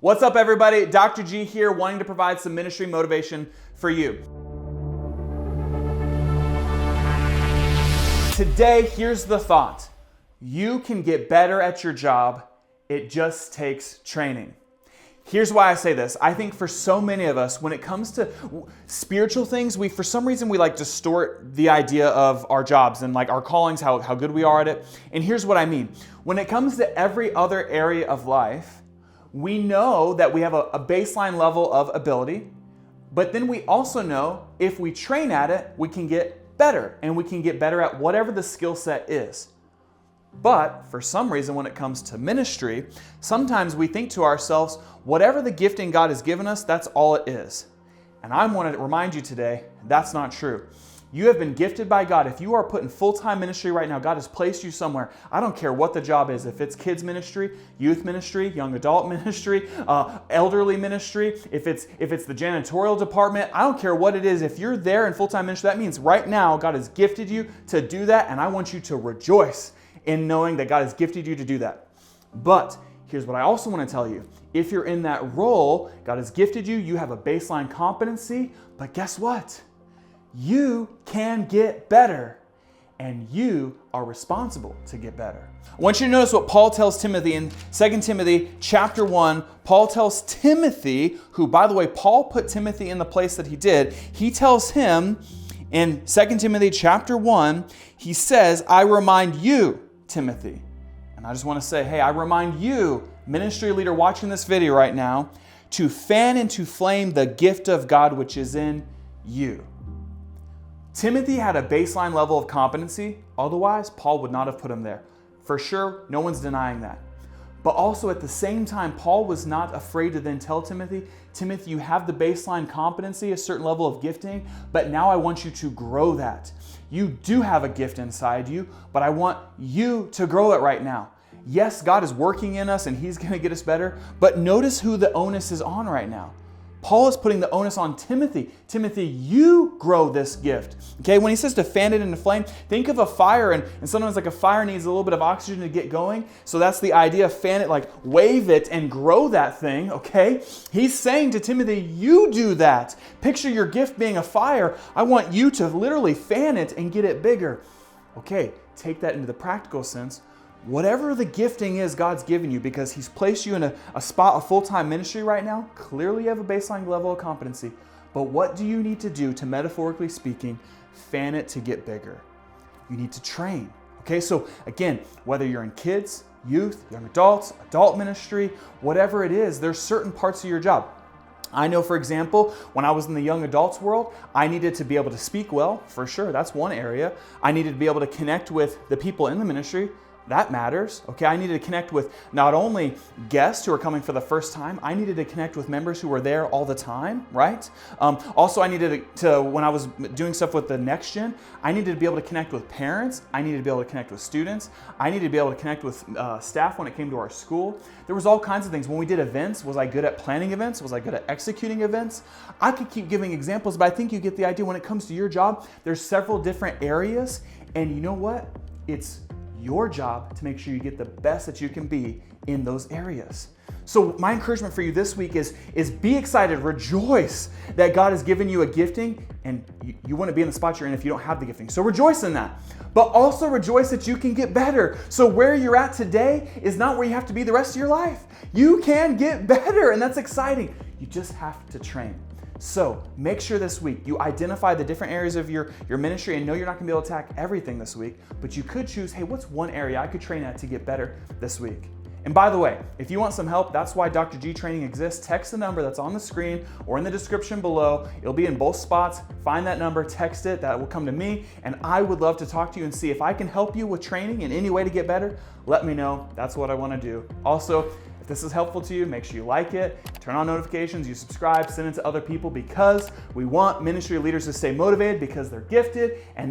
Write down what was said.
What's up, everybody? Dr. G here, wanting to provide some ministry motivation for you. Today, here's the thought. You can get better at your job. It just takes training. Here's why I say this. I think for so many of us, when it comes to spiritual things, for some reason we distort the idea of our jobs and our callings, how good we are at it. And here's what I mean. When it comes to every other area of life, we know that we have a baseline level of ability, but then we also know if we train at it, we can get better, and we can get better at whatever the skill set is. But for some reason, when it comes to ministry, sometimes we think to ourselves, whatever the gifting God has given us, that's all it is. And I want to remind you today, that's not true. You have been gifted by God. If you are put in full-time ministry right now, God has placed you somewhere. I don't care what the job is. If it's kids ministry, youth ministry, young adult ministry, elderly ministry, if it's the janitorial department, I don't care what it is. If you're there in full-time ministry, that means right now God has gifted you to do that, and I want you to rejoice in knowing that God has gifted you to do that. But here's what I also want to tell you. If you're in that role, God has gifted you, you have a baseline competency, but guess what? You can get better, and you are responsible to get better. I want you to notice what Paul tells Timothy in 2 Timothy chapter 1. Paul tells Timothy, who, by the way, Paul put Timothy in the place that he did. He tells him in 2 Timothy chapter 1, he says, I remind you, Timothy. And I just want to say, hey, I remind you, ministry leader watching this video right now, to fan into flame the gift of God which is in you. Timothy had a baseline level of competency. Otherwise, Paul would not have put him there. For sure, no one's denying that. But also at the same time, Paul was not afraid to then tell Timothy, Timothy, you have the baseline competency, a certain level of gifting, but now I want you to grow that. You do have a gift inside you, but I want you to grow it right now. Yes, God is working in us and He's going to get us better, but notice who the onus is on right now. Paul is putting the onus on Timothy. Timothy, you grow this gift. Okay, when he says to fan it into flame, think of a fire, and sometimes a fire needs a little bit of oxygen to get going. So that's the idea, fan it, wave it and grow that thing, okay? He's saying to Timothy, you do that. Picture your gift being a fire. I want you to literally fan it and get it bigger. Okay, take that into the practical sense. Whatever the gifting is God's given you, because He's placed you in a spot of full-time ministry right now, clearly you have a baseline level of competency. But what do you need to do to, metaphorically speaking, fan it to get bigger? You need to train. Okay, so again, whether you're in kids, youth, young adults, adult ministry, whatever it is, there's certain parts of your job. I know, for example, when I was in the young adults world, I needed to be able to speak well, for sure, that's one area. I needed to be able to connect with the people in the ministry. That matters, okay? I needed to connect with not only guests who are coming for the first time, I needed to connect with members who were there all the time, right? Also, I needed to, when I was doing stuff with the next gen, I needed to be able to connect with parents. I needed to be able to connect with students. I needed to be able to connect with staff when it came to our school. There was all kinds of things. When we did events, was I good at planning events? Was I good at executing events? I could keep giving examples, but I think you get the idea. When it comes to your job, there's several different areas, and you know what? It's your job to make sure you get the best that you can be in those areas. So my encouragement for you this week is be excited, rejoice that God has given you a gifting, and you wouldn't be in the spot you're in if you don't have the gifting. So rejoice in that, but also rejoice that you can get better. So where you're at today is not where you have to be the rest of your life. You can get better, and that's exciting. You just have to train. So make sure this week you identify the different areas of your ministry, and know you're not going to be able to attack everything this week, but you could choose, hey, what's one area I could train at to get better this week? And by the way, if you want some help, that's why Dr. G Training exists. Text the number that's on the screen or in the description below. It'll be in both spots. Find that number, text it, that will come to me, and I would love to talk to you and see if I can help you with training in any way to get better. Let me know. That's what I want to do. Also, if this is helpful to you, make sure you like it, turn on notifications, you subscribe, send it to other people, because we want ministry leaders to stay motivated because they're gifted and